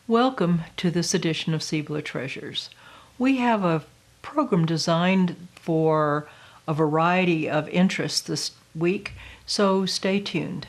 Welcome to this edition of Cibola Treasures. We have a program designed for a variety of interests this week, so stay tuned.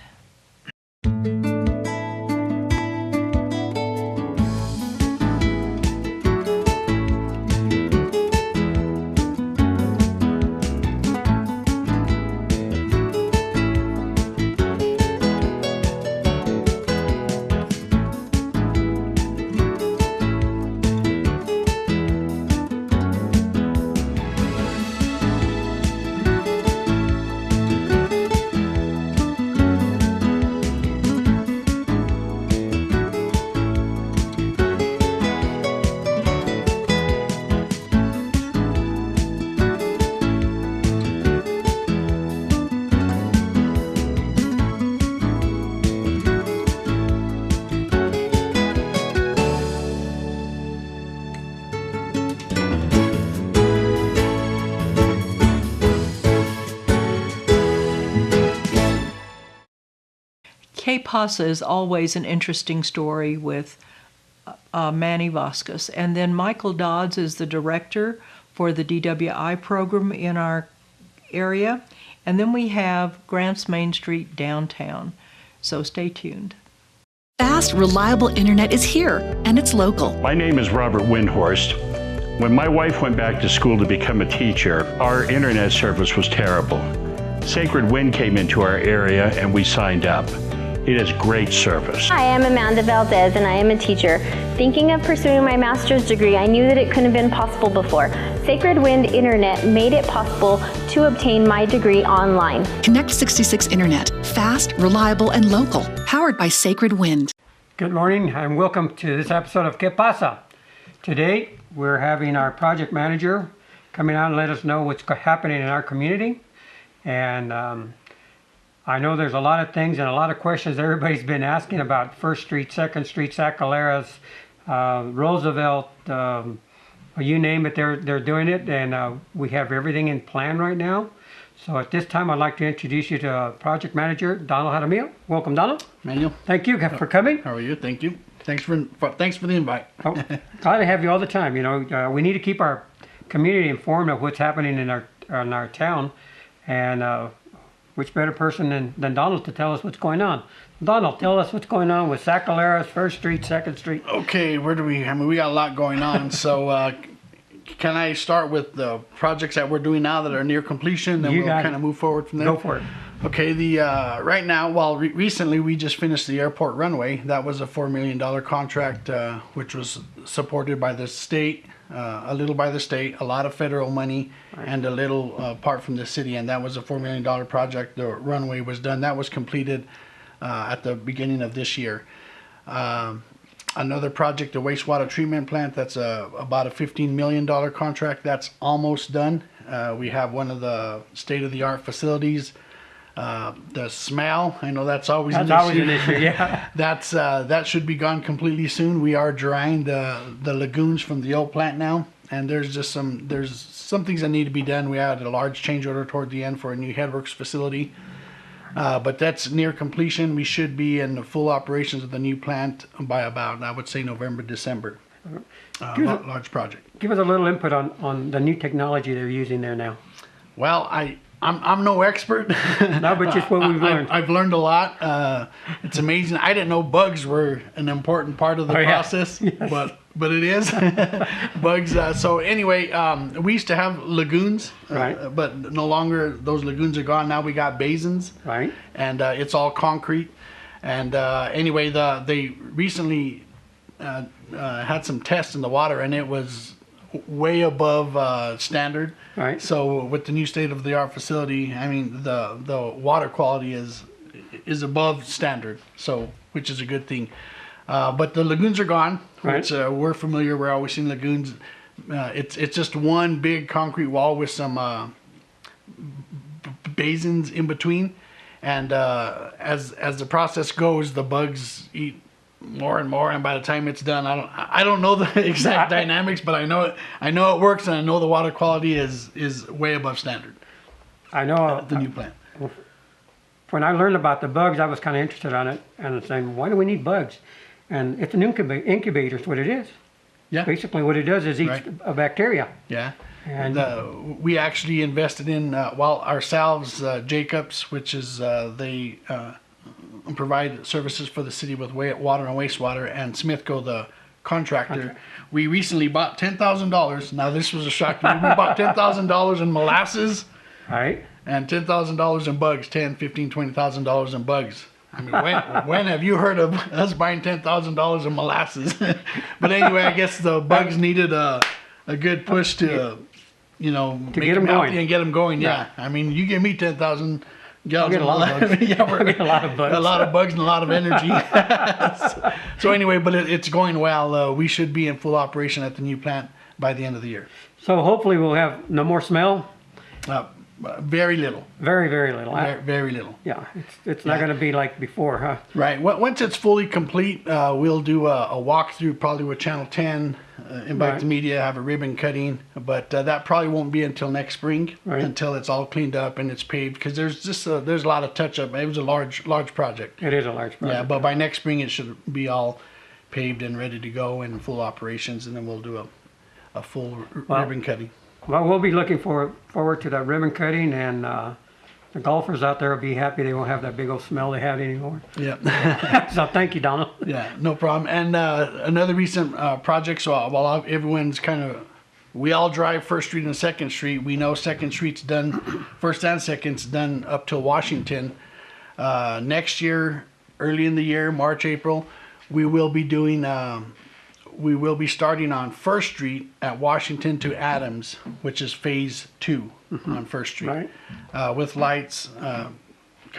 Pasa is always an interesting story with Manny Vasquez. And then Michael Dodds is the director for the DWI program in our area. And then we have Grants Main Street downtown. So stay tuned. Fast, reliable internet is here, and it's local. My name is Robert Windhorst. When my wife went back to school to become a teacher, our internet service was terrible. Sacred Wind came into our area and we signed up. It is great service. Hi, I'm Amanda Valdez and I am a teacher. Thinking of pursuing my master's degree, I knew that it couldn't have been possible before. Sacred Wind Internet made it possible to obtain my degree online. Connect 66 Internet. Fast, reliable, and local. Powered by Sacred Wind. Good morning and welcome to this episode of ¿Qué pasa? Today we're having our project manager coming out and let us know what's happening in our community. And I know there's a lot of things and a lot of questions everybody's been asking about 1st Street, 2nd Street, Sacaleras, Roosevelt, you name it, they're doing it, and we have everything in plan right now. So at this time, I'd like to introduce you to Project Manager Donald Jaramillo. Welcome, Donald. Manuel. Thank you for coming. How are you? Thank you. Thanks for the invite. Oh, glad to have you all the time. You know, we need to keep our community informed of what's happening in our town, and which better person than Donald to tell us what's going on? Donald, tell us what's going on with Sacaleras, 1st Street, 2nd Street. Okay, we got a lot going on. So can I start with the projects that we're doing now that are near completion, then we'll kind of move forward from there? Go for it. Okay, right now, recently we just finished the airport runway. That was a $4 million contract, which was supported by the state, a little by the state, a lot of federal money, and a little part from the city, and that was a $4 million project. The runway was done. That was completed at the beginning of this year. Another project, the wastewater treatment plant, that's about a $15 million contract. That's almost done. We have one of the state-of-the-art facilities. The smell, I know that's always an issue. Yeah. That should be gone completely soon. We are drying the lagoons from the old plant now, and there's some things that need to be done. We had a large change order toward the end for a new headworks facility, but that's near completion. We should be in the full operations of the new plant by about, I would say, November, December. Large project. Give us a little input on the new technology they're using there now. Well, I'm no expert. No, but just what we've learned. I've learned a lot. It's amazing. I didn't know bugs were an important part of the process, yes. but it is. Bugs. So anyway, we used to have lagoons, right? But no longer. Those lagoons are gone. Now we got basins, right? And it's all concrete. And anyway, they recently had some tests in the water, and it was way above standard. Right. So with the new state-of-the-art facility, I mean the water quality is above standard. So which is a good thing. But the lagoons are gone. Right. Which we're familiar. We're always seeing lagoons. It's just one big concrete wall with some basins in between. And as the process goes, the bugs eat more and more, and by the time it's done, I don't know the exact dynamics, but I know it works, and I know the water quality is way above standard. I know the new plant. When I learned about the bugs, I was kind of interested on it, and I'm saying, why do we need bugs? and it's an incubator is what it is. Yeah. Basically what it does is eats Right. a bacteria. Yeah. And We actually invested in, ourselves, Jacobs, which is, they provide services for the city with water and wastewater, and Smithco, the contractor. We recently bought $10,000. Now, this was a shock to me. We bought $10,000 in molasses right? and $10,000 in bugs, $10,000, $15,000, $20,000 in bugs. I mean, when have you heard of us buying $10,000 in molasses? But anyway, I guess the bugs needed a good push to, make get 'em them healthy going. and get them going. Yeah. I mean, you give me 10,000 gallons get a lot of bugs. Yeah, I'll get a lot of bugs. A lot of bugs and a lot of energy. So anyway, but it's going well. We should be in full operation at the new plant by the end of the year. So hopefully we'll have no more smell. Very little. Very, very little. Very little. Yeah, it's not going to be like before, huh? Right. Once it's fully complete, we'll do a walkthrough probably with Channel 10, invite Right. the media, have a ribbon cutting, but that probably won't be until next spring, Right. until it's all cleaned up and it's paved, because there's a lot of touch up. It was a large project. It is a large project. Yeah, but by next spring it should be all paved and ready to go and full operations, and then we'll do a full ribbon cutting. Well, we'll be looking forward to that ribbon cutting, and the golfers out there will be happy they won't have that big old smell they had anymore. Yeah. So thank you, Donald. Yeah, no problem. And another recent project, so while everyone's we all drive First Street and Second Street. We know Second Street's done, First and Second's done up to Washington. Next year, early in the year, March, April, we will be doing, we will be starting on First Street at Washington to Adams, which is phase 2 on First Street. Right. With lights, kind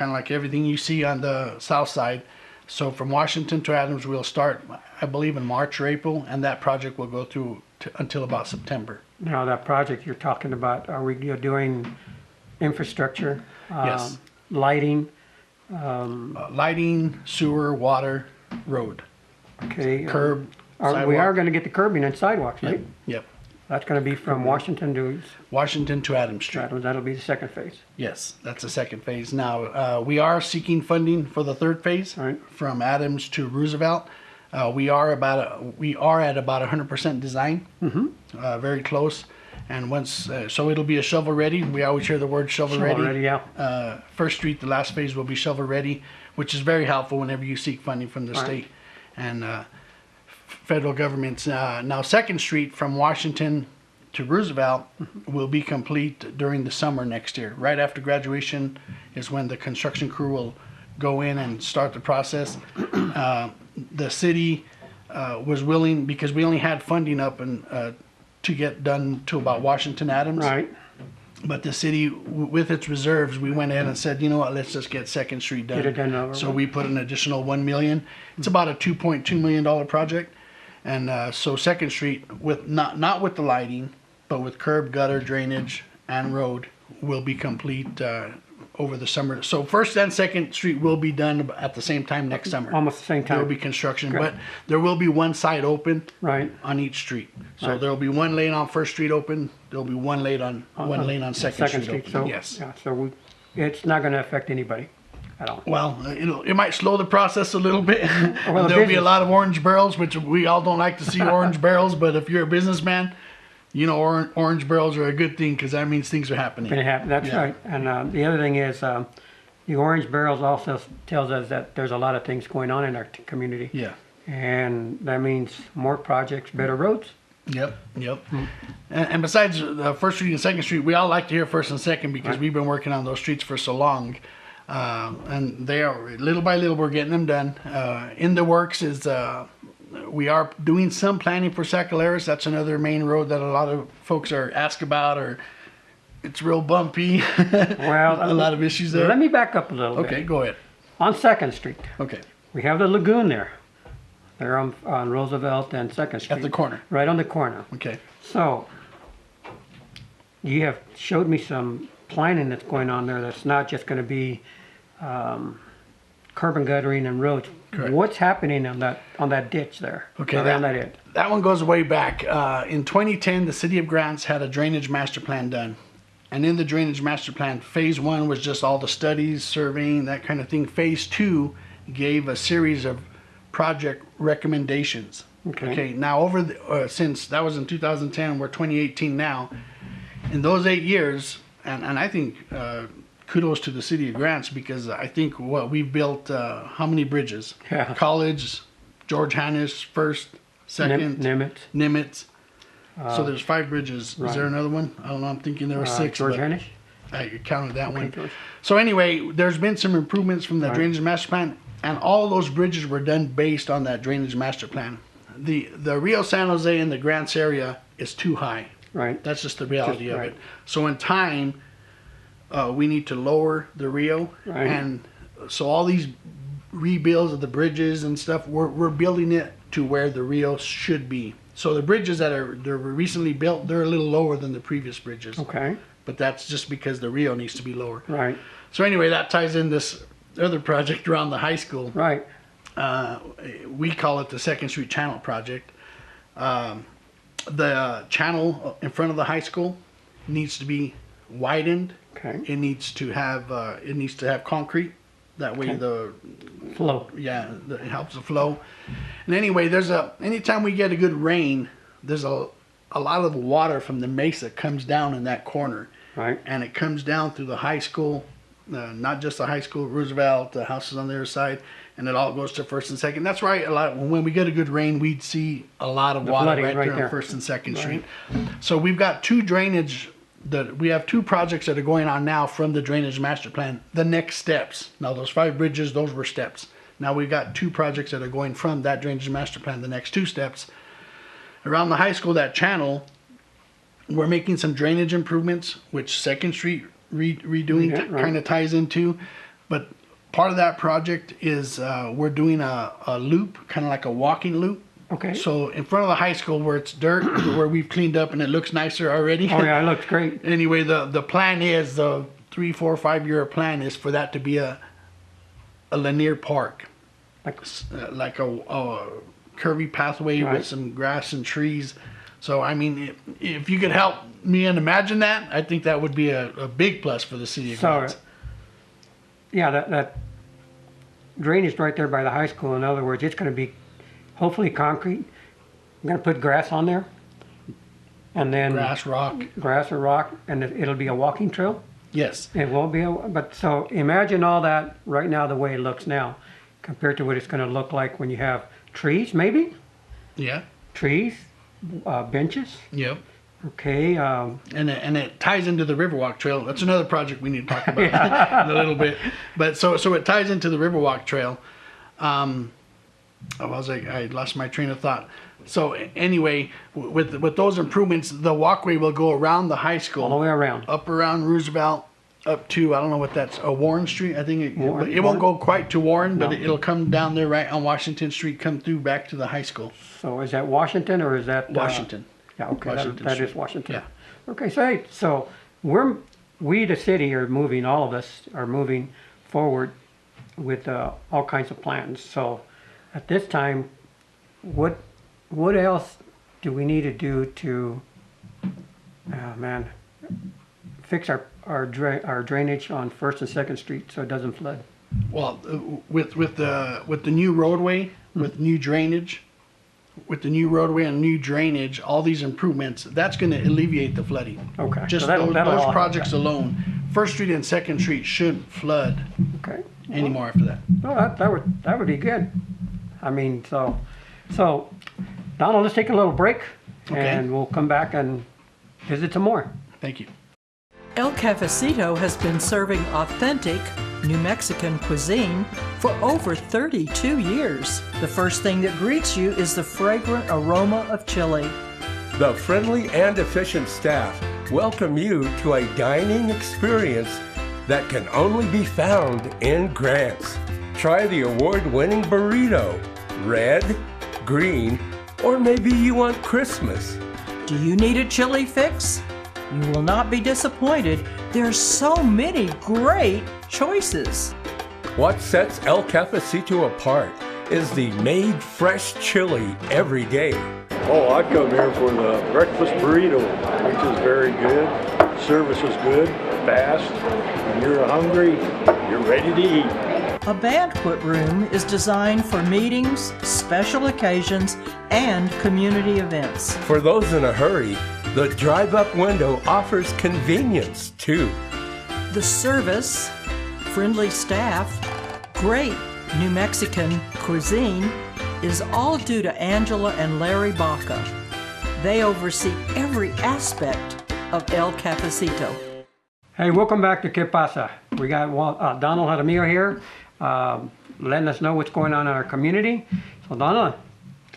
of like everything you see on the south side. So from Washington to Adams, we'll start, I believe, in March or April, and that project will go through until about September. Now, that project you're talking about, are we doing infrastructure? Yes. Lighting? Lighting, sewer, water, road, Okay. curb, We sidewalk. are going to get the curbing and sidewalks, right? Yep. That's going to be from Washington to Washington to Adams Street. Stratton. That'll be the second phase. Yes, that's the second phase. Now, we are seeking funding for the third phase, Right. from Adams to Roosevelt. We are at about 100% design, very close. And once, so it'll be a shovel ready. We always hear the word shovel ready. Already, yeah. First Street, the last phase will be shovel ready, which is very helpful whenever you seek funding from the Right. state and federal governments. Now, Second Street from Washington to Roosevelt will be complete during the summer next year. Right after graduation is when the construction crew will go in and start the process. The city was willing, because we only had funding up and to get done to about Washington Adams. Right. But the city, with its reserves, we went ahead and said, you know what, let's just get Second Street done. Get it done over So with. we put an additional $1 million. It's about a $2.2 million project. And so Second Street, with not with the lighting, but with curb, gutter, drainage, and road, will be complete over the summer. So First and Second Street will be done at the same time next summer. Almost the same time. There will be construction, Good. but there will be one side open Right. on each street. So Right. there will be one lane on First Street open. There will be one lane on Second Street open. So, Yes. yeah, so it's not going to affect anybody at all. Well, it might slow the process a little bit. Well, the There'll be a business- lot of orange barrels, which we all don't like to see orange barrels. But if you're a businessman, you know orange barrels are a good thing, because that means things are happening. That's Yeah. right. And the other thing is, the orange barrels also tells us that there's a lot of things going on in our community. Yeah. And that means more projects, better roads. Yep. And besides First Street and Second Street, we all like to hear First and Second, because we've been working on those streets for so long. And they are, little by little, we're getting them done. In the works is, we are doing some planning for Sacaleras. That's another main road that a lot of folks are asked about, or it's real bumpy. Well, a lot of issues there. Let me back up a little bit. Okay, go ahead. On Second Street, Okay, we have the lagoon there. They're on Roosevelt and Second Street. at the corner. Right on the corner. Okay. So, you have showed me some planning that's going on there that's not just going to be curb and guttering and roads. Correct. What's happening on that ditch there? Okay, Around that end. That one goes way back. In 2010, the City of Grants had a drainage master plan done. And in the drainage master plan, phase 1 was just all the studies, surveying, that kind of thing. Phase 2 gave a series of project recommendations. Okay. Now since that was in 2010, we're 2018 now. In those 8 years, and I think kudos to the city of Grants, because I think we've built how many bridges? Yeah. College, George Hannes, First, Second, Nimitz. So there's 5 bridges. Right. Is there another one? I don't know. I'm thinking there were 6. George Hannes? I counted that one. George. So anyway, there's been some improvements from the Right. drainage master plan, and all those bridges were done based on that drainage master plan. The Rio San Jose in the Grants area is too high. Right. That's just the reality of right. it. So in time, we need to lower the Rio, Right. and so all these rebuilds of the bridges and stuff, we're building it to where the Rio should be. So the bridges that they're recently built, they're a little lower than the previous bridges. Okay. But that's just because the Rio needs to be lower. Right. So anyway, that ties in this other project around the high school. Right. We call it the Second Street Channel Project. The channel in front of the high school needs to be widened. Okay. It needs to have concrete. That way Okay. the Flow. it helps the flow. And anyway, anytime we get a good rain, there's a lot of the water from the mesa comes down in that corner. Right. And it comes down through the high school, not just the high school, Roosevelt, the houses on the other side, and it all goes to First and Second. That's right. When we get a good rain, we'd see a lot of water flooding right right there there. on First and Second Street. So we've got we have 2 projects that are going on now from the drainage master plan. The next steps. Now those 5 bridges, those were steps. Now we've got 2 projects that are going from that drainage master plan. The next 2 steps. Around the high school, that channel, we're making some drainage improvements, which Second Street redoing Yeah, right. kind of ties into. But part of that project is we're doing a loop, kind of like a walking loop. Okay. So in front of the high school where it's dirt, where we've cleaned up and it looks nicer already. Oh yeah, it looks great. Anyway, the plan is, the 3, 4, 5 year plan is for that to be a linear park. Like a curvy pathway Right. with some grass and trees. So I mean, if you could help me and imagine that, I think that would be a big plus for the city of Grants. Yeah, that drainage right there by the high school. In other words, it's going to be hopefully concrete. I'm going to put grass on there, and then Grass, rock. grass or rock, and it'll be a walking trail. Yes. It won't be, but so imagine all that right now the way it looks now, compared to what it's going to look like when you have trees, maybe Yeah. trees, benches. Yep. Okay. And it ties into the Riverwalk Trail. That's another project we need to talk about in a little bit. But so it ties into the Riverwalk Trail. I lost my train of thought. So anyway, with those improvements, the walkway will go around the high school, All the way around. up around Roosevelt, up to, I don't know what that's, Warren Street. I think Warren? it won't go quite to Warren, but No. it'll come down there right on Washington Street, come through back to the high school. So is that Washington or is that Washington. Yeah, okay, Washington that Street. is Washington. Yeah. Okay, so we the city are moving. All of us are moving forward with all kinds of plans. So at this time, what else do we need to do to fix our drainage on First and Second Street so it doesn't flood? Well, with the new roadway, with new drainage, and new drainage, all these improvements, that's going to alleviate the flooding. Okay, Just so that'll those help projects that. alone. First Street and Second Street shouldn't flood Okay. anymore after that. No, that would be good. I mean, so Donald, let's take a little break, Okay. and we'll come back and visit some more. Thank you. El Cafecito has been serving authentic New Mexican cuisine for over 32 years. The first thing that greets you is the fragrant aroma of chili. The friendly and efficient staff welcome you to a dining experience that can only be found in Grants. Try the award-winning burrito, red, green, or maybe you want Christmas. Do you need a chili fix? You will not be disappointed. There's so many great choices. What sets El Cafecito apart is the made fresh chili every day. Oh, I come here for the breakfast burrito, which is very good. Service is good, fast. When you're hungry, you're ready to eat. A banquet room is designed for meetings, special occasions, and community events. For those in a hurry, the drive-up window offers convenience too. The service, friendly staff, great New Mexican cuisine is all due to Angela and Larry Baca. They oversee every aspect of El Cafecito. Hey, welcome back to Que Pasa. We got Donald Jaramillo here, letting us know what's going on in our community. So Donald,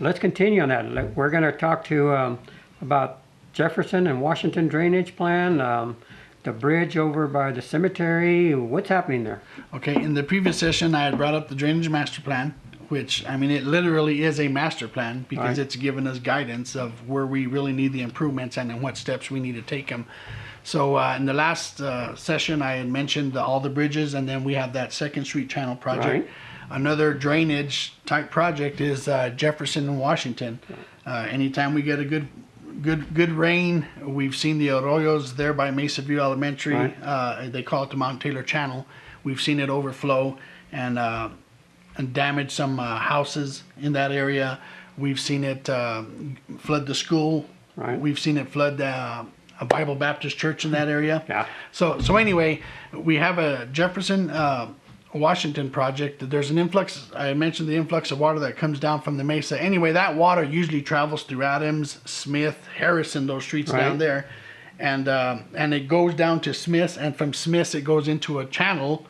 let's continue on that. We're going to talk to about Jefferson and Washington drainage plan, the bridge over by the cemetery. What's happening there? Okay, in the previous session, I had brought up the drainage master plan, which, I mean, it literally is a master plan because it's given us guidance of where we really need the improvements and in what steps we need to take them. So in the last session, I had mentioned all the bridges, and then we have that Second Street Channel project. Another drainage type project is Jefferson and Washington. Anytime we get a good rain, we've seen the arroyos there by Mesa View Elementary. They call it the Mount Taylor Channel. We've seen it overflow and damage some houses in that area. We've seen it flood the school. We've seen it flood a Bible Baptist church in that area. So anyway, we have a Jefferson Washington project. There's an influx. I mentioned the influx of water that comes down from the mesa. Anyway, that water usually travels through Adams, Smith, Harrison, those streets down there, and it goes down to Smiths, and from Smiths it goes into a channel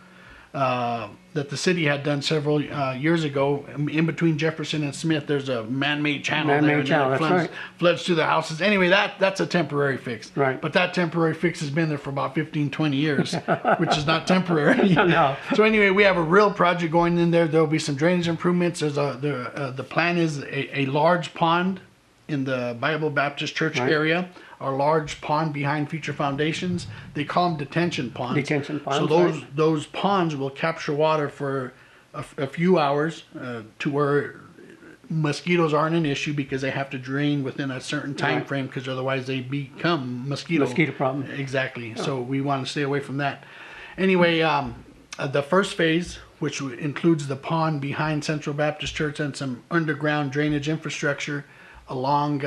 that the city had done several years ago. In between Jefferson and Smith, there's a man-made channel that floods through the houses. Anyway, that's a temporary fix. But that temporary fix has been there for about 15, 20 years, which is not temporary. No. So anyway, we have a real project going in there. There'll be some drainage improvements. The plan is a large pond in the Bible Baptist Church area. A large pond behind Future Foundations. They call them detention ponds. Detention ponds. So those ponds will capture water for a few hours to where mosquitoes aren't an issue because they have to drain within a certain time frame because otherwise they become mosquito problem. Exactly. So we want to stay away from that. Anyway, the first phase, which includes the pond behind Central Baptist Church and some underground drainage infrastructure along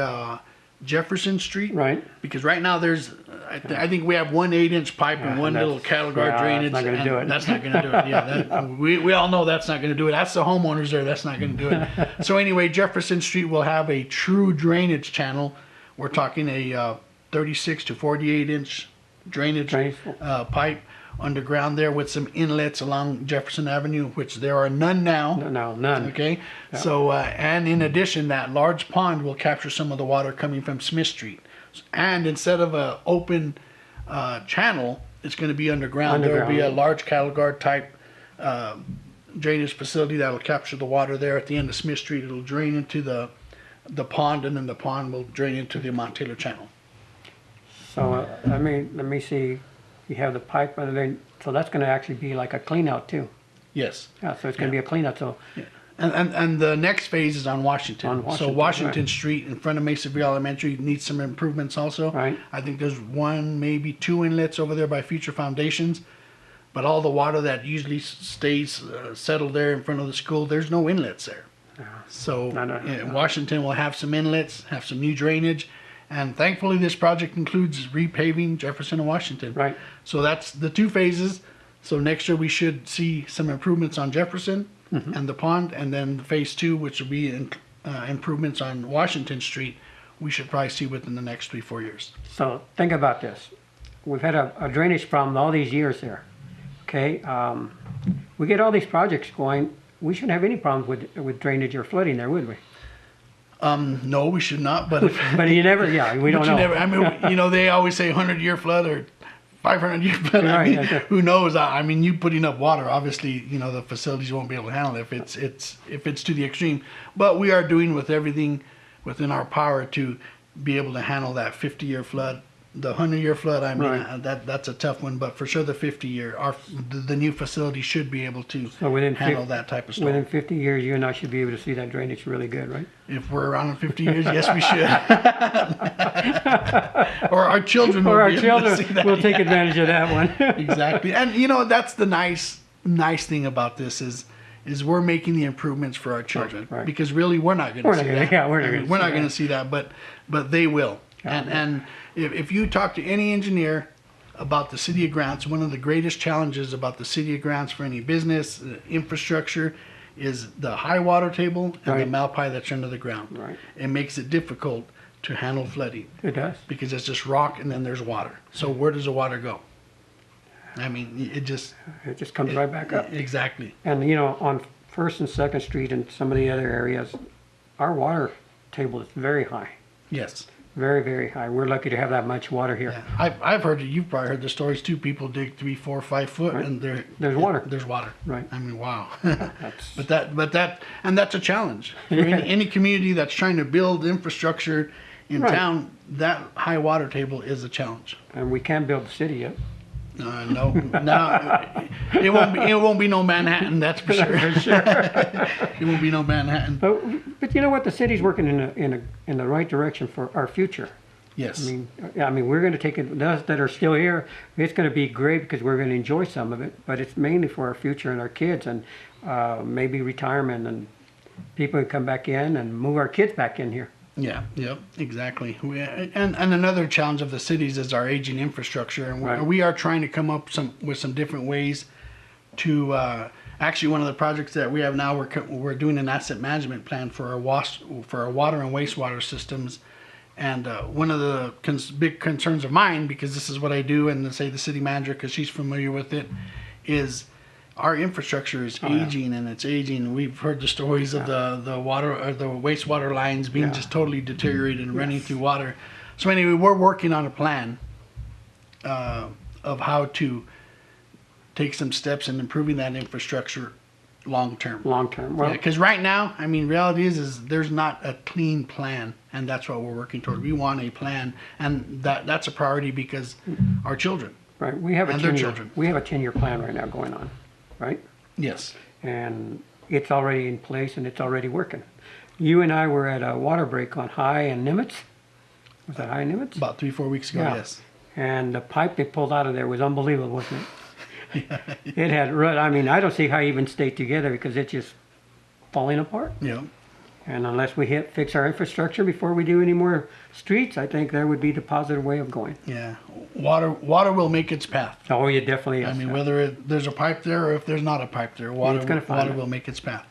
Jefferson Street, because right now there's I think we have one 8-inch pipe and one little cattle guard drainage. That's not going to do it. That's not going to do it. Yeah, we all know that's not going to do it. That's the homeowners there. That's not going to do it. So anyway, Jefferson Street will have a true drainage channel. We're talking a 36 to 48-inch drainage pipe underground there with some inlets along Jefferson Avenue, which there are none now. None. Okay. Yeah. So, and in addition, that large pond will capture some of the water coming from Smith Street. And instead of an open channel, it's going to be underground. There will be a large cattle guard type drainage facility that will capture the water there at the end of Smith Street. It'll drain into the pond, and then the pond will drain into the Mount Taylor Channel. So, let me see. You have the pipe, so that's going to actually be like a clean out too. Yes. Yeah, so it's going to be a clean out. So. Yeah. And the next phase is on Washington. So Washington Street in front of Mesa View Elementary needs some improvements also. I think there's one, maybe two inlets over there by Future Foundations, but all the water that usually stays settled there in front of the school, there's no inlets there. So Washington will have some inlets, have some new drainage. And thankfully, this project includes repaving Jefferson and Washington. So that's the two phases. So next year we should see some improvements on Jefferson and the pond, and then phase 2, which will be improvements on Washington Street, we should probably see within the next 3-4 years. So think about this. We've had a drainage problem all these years there. Okay, we get all these projects going. We shouldn't have any problems with drainage or flooding there, would we? No, we should not. But but you never, we don't know. I mean, they always say 100-year flood or 500-year flood. I mean, who knows? I mean, you putting up water, obviously, the facilities won't be able to handle it if it's to the extreme. But we are doing with everything within our power to be able to handle that 50-year flood. The 100-year flood, I mean, that's a tough one, but for sure the 50-year, the new facility should be able to handle that type of stuff. Within 50 years, you and I should be able to see that drainage really good, right? If we're around in 50 years, yes, we should. Or our children will be able to see that. We'll take advantage of that one. Exactly. And, that's the nice nice thing about this is we're making the improvements for our children, Right. because really we're not going to see that. Yeah, we're not going to see that, but they will. Yeah. And if you talk to any engineer about the city of Grants, one of the greatest challenges about the city of Grants for any business infrastructure is the high water table and the malpai that's under the ground. Right. It makes it difficult to handle flooding. It does. Because it's just rock and then there's water. So where does the water go? I mean, it just comes right back up. Exactly. And on First and Second Street and some of the other areas, our water table is very high. Yes. Very, very high. We're lucky to have that much water here. Yeah. I've heard it. You've probably heard the stories too. People dig 3, 4, 5 foot, Right. and There's water. There's water. Right. I mean, wow. That's, That's a challenge for any community that's trying to build infrastructure in town. That high water table is a challenge. and we can't build the city yet. No, it won't be no Manhattan. That's for sure. It won't be no Manhattan. But you know what? The city's working in the right direction for our future. Yes. I mean, we're going to take it. Those that are still here, it's going to be great because we're going to enjoy some of it. But it's mainly for our future and our kids, and maybe retirement, and people can come back in and move our kids back in here. Yeah. Yep. Exactly. And another challenge of the cities is our aging infrastructure, and we are trying to come up with some different ways to. Actually, one of the projects that we have now, we're doing an asset management plan for our water and wastewater systems. And one of the big concerns of mine, because this is what I do, and say the city manager, because she's familiar with it, is our infrastructure is aging, and it's aging. We've heard the stories of the water or the wastewater lines being just totally deteriorated and running through water. So anyway, we're working on a plan of how to take some steps in improving that infrastructure long term. Well, because right now, I mean, reality is there's not a clean plan, and that's what we're working toward. We want a plan, and that's a priority because our children. Right. We have a their 10-year, children. We have a 10-year plan right now going on, right? Yes. And it's already in place and it's already working. You and I were at a water break on High and Nimitz. Was that High and Nimitz? About 3-4 weeks ago. Yes. And the pipe they pulled out of there was unbelievable, wasn't it? It had, I mean, I don't see how it even stayed together because it's just falling apart. Yeah. And unless we fix our infrastructure before we do any more streets, I think that would be the positive way of going. Yeah. Water will make its path. Oh, it definitely is. I mean, whether there's a pipe there or if there's not a pipe there, water will make its path.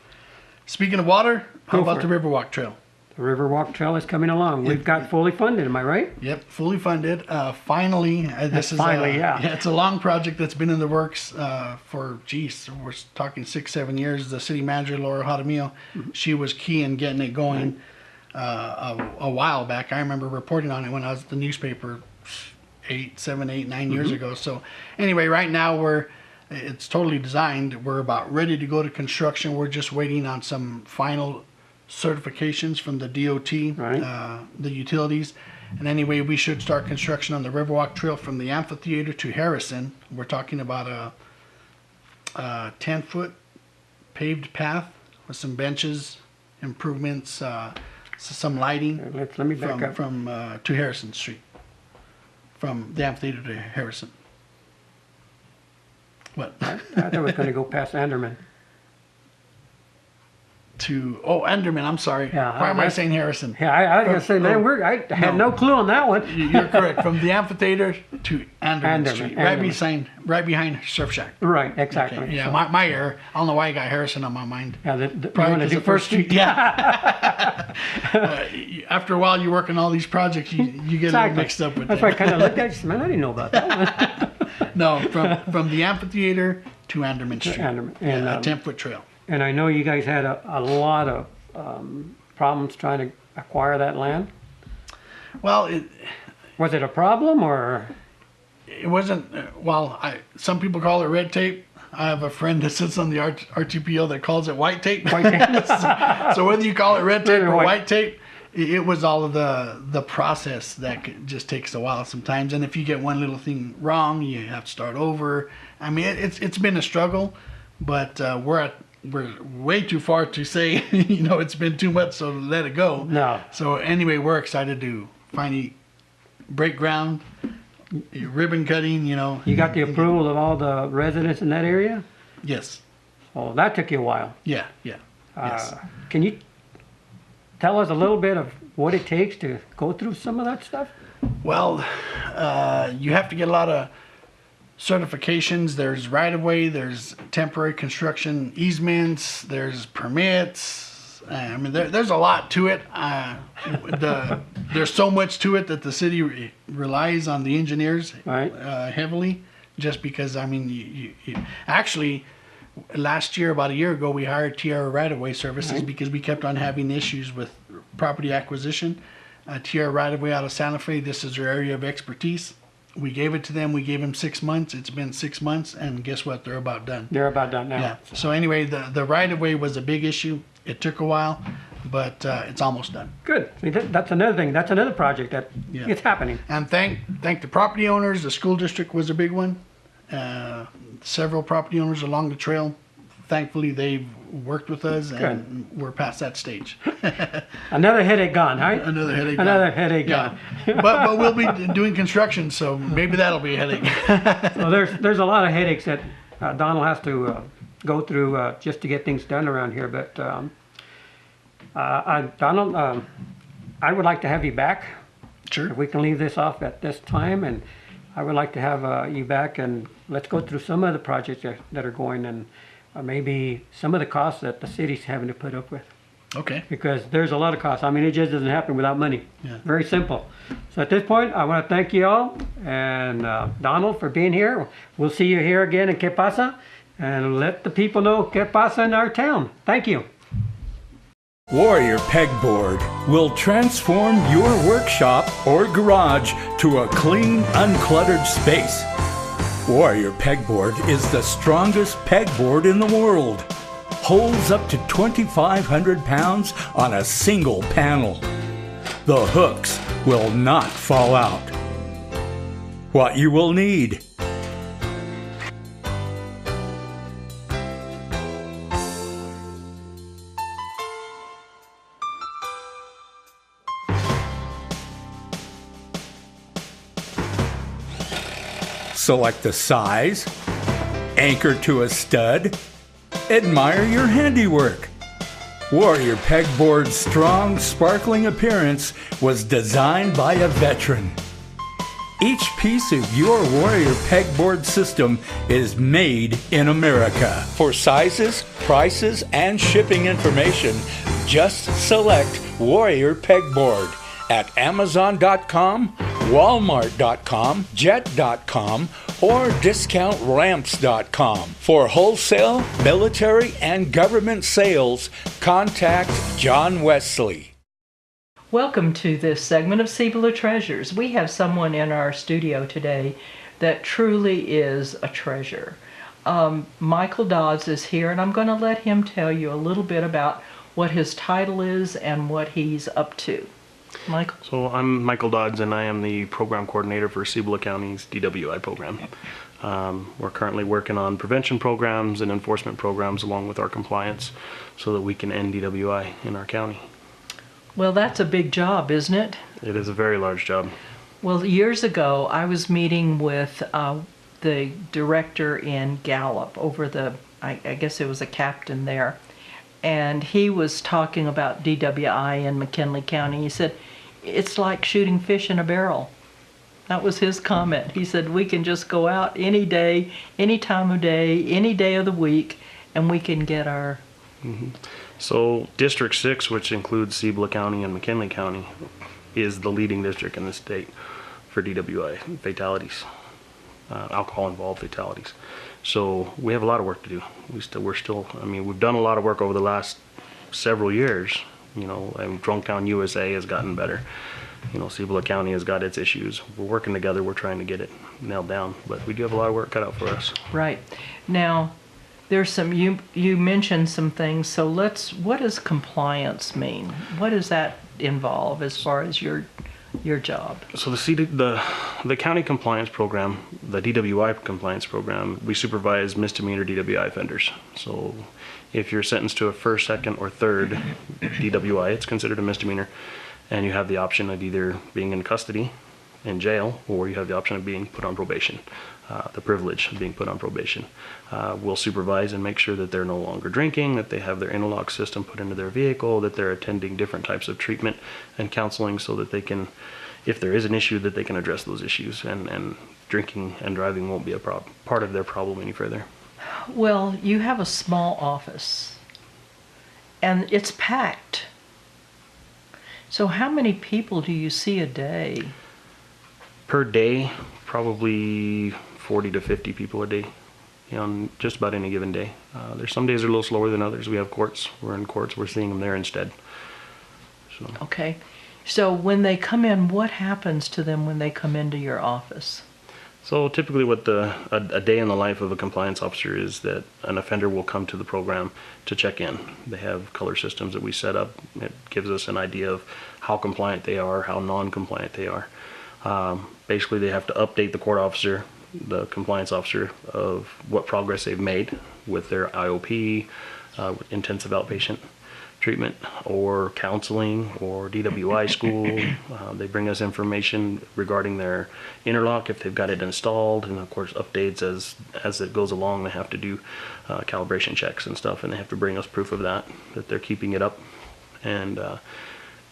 Speaking of water, how about the Riverwalk Trail? The Riverwalk Trail is coming along. We've got fully funded, am I right? Yep, fully funded. Finally, it's a long project that's been in the works for, we're talking 6-7 years. The city manager, Laura Jaramillo, she was key in getting it going a while back. I remember reporting on it when I was at the newspaper 7, 8, 9 years ago. So anyway, right now it's totally designed. We're about ready to go to construction. We're just waiting on some final certifications from the DOT, the utilities. And anyway, we should start construction on the Riverwalk Trail from the amphitheater to Harrison. We're talking about a 10-foot paved path with some benches, improvements, some lighting. Let me back up. From to Harrison Street, from the amphitheater to Harrison. What? I thought it was going to go past Anderman. Anderman, I'm sorry. Yeah, why am I saying Harrison? Yeah, I was going to say, man, I had no clue on that one. You're correct. From the amphitheater to Anderman Street, right behind Surf Shack. Right, exactly. Okay. Yeah, my error. I don't know why I got Harrison on my mind. Yeah, probably because the First Street. Yeah. After a while, you work on all these projects, you get a little mixed up with That's why I kind of looked at it. Man, I didn't know about that one. No, from the amphitheater to Anderman Street. And, a 10-foot trail. And I know you guys had a lot of problems trying to acquire that land. Well, was it a problem or? It wasn't. Some people call it red tape. I have a friend that sits on the RTPO that calls it white tape. White tape. So whether you call it red tape or white tape, it was all of the process that just takes a while sometimes. And if you get one little thing wrong, you have to start over. I mean, it's been a struggle, but we're way too far to say, it's been too much, so let it go. No. So anyway, we're excited to finally break ground, ribbon cutting, You got the approval of all the residents in that area? Yes. Well, that took you a while. Yeah. Yes. Can you tell us a little bit of what it takes to go through some of that stuff? Well, you have to get a lot of certifications. There's right-of-way, there's temporary construction easements, there's permits. I mean, there's a lot to it. There's so much to it that the city relies on the engineers heavily, just because, I mean, you actually, last year, about a year ago, we hired TR right-of-way services because we kept on having issues with property acquisition. TR right-of-way out of Santa Fe, this is their area of expertise. We gave it to them. We gave them 6 months. It's been 6 months, and guess what? They're about done. They're about done now. Yeah. So anyway, the right-of-way was a big issue. It took a while, but it's almost done. Good. See, that's another thing. That's another project that it's happening. And thank the property owners. The school district was a big one. Several property owners along the trail. Thankfully, they've worked with us, and we're past that stage. Another headache gone, right? Another headache gone. but we'll be doing construction, so maybe that'll be a headache. So there's a lot of headaches that Donald has to go through just to get things done around here. But Donald, I would like to have you back. Sure. If we can leave this off at this time, and I would like to have you back, and let's go through some of the projects that are going, and maybe some of the costs that the city's having to put up with. Okay. Because there's a lot of costs. I mean, it just doesn't happen without money. Yeah. Very simple. So at this point, I want to thank you all, and Donald for being here. We'll see you here again in Que Pasa, and let the people know Que Pasa in our town. Thank you. Warrior Pegboard will transform your workshop or garage to a clean, uncluttered space. Warrior Pegboard is the strongest pegboard in the world. Holds up to 2,500 pounds on a single panel. The hooks will not fall out. What you will need: select the size, anchor to a stud, admire your handiwork. Warrior Pegboard's strong, sparkling appearance was designed by a veteran. Each piece of your Warrior Pegboard system is made in America. For sizes, prices, and shipping information, just select Warrior Pegboard at Amazon.com, Walmart.com, Jet.com, or DiscountRamps.com. For wholesale, military, and government sales, contact John Wesley. Welcome to this segment of Cibola Treasures. We have someone in our studio today that truly is a treasure. Michael Dodds is here, and I'm going to let him tell you a little bit about what his title is and what he's up to. Michael? So I'm Michael Dodds, and I am the program coordinator for Cibola County's DWI program. We're currently working on prevention programs and enforcement programs along with our compliance so that we can end DWI in our county. Well, that's a big job, isn't it? It is a very large job. Well, years ago, I was meeting with the director in Gallup over I guess it was a captain there, and he was talking about DWI in McKinley County. He said, it's like shooting fish in a barrel. That was his comment. He said, we can just go out any day, any time of day, any day of the week, and we can get our... Mm-hmm. So District 6, which includes Cibola County and McKinley County, is the leading district in the state for DWI fatalities, alcohol-involved fatalities. So we have a lot of work to do. We've done a lot of work over the last several years. You know, and Drunktown USA has gotten better. You know, Cibola County has got its issues. We're working together. We're trying to get it nailed down, but we do have a lot of work cut out for us. Right. Now, there's some, you mentioned some things, so what does compliance mean? What does that involve as far as your job? So the county compliance program, the DWI compliance program, we supervise misdemeanor DWI offenders. So if you're sentenced to a first, second, or third DWI, it's considered a misdemeanor, and you have the option of either being in custody in jail, or you have the option of being put on probation, the privilege of being put on probation. We'll supervise and make sure that they're no longer drinking, that they have their interlock system put into their vehicle, that they're attending different types of treatment and counseling so that they can, if there is an issue, that they can address those issues, and drinking and driving won't be a part of their problem any further. Well, you have a small office, and it's packed. So how many people do you see a day? Per day, probably 40 to 50 people a day, on just about any given day. There's some days are a little slower than others. We have courts. We're in courts. We're seeing them there instead. So. Okay. So when they come in, what happens to them when they come into your office? So typically what a day in the life of a compliance officer is that an offender will come to the program to check in. They have color systems that we set up. It gives us an idea of how compliant they are, how non-compliant they are. Basically they have to update the court officer, the compliance officer, of what progress they've made with their IOP, intensive outpatient treatment, or counseling, or DWI school. They bring us information regarding their interlock, if they've got it installed, and of course updates as it goes along. They have to do calibration checks and stuff, and they have to bring us proof of that they're keeping it up, and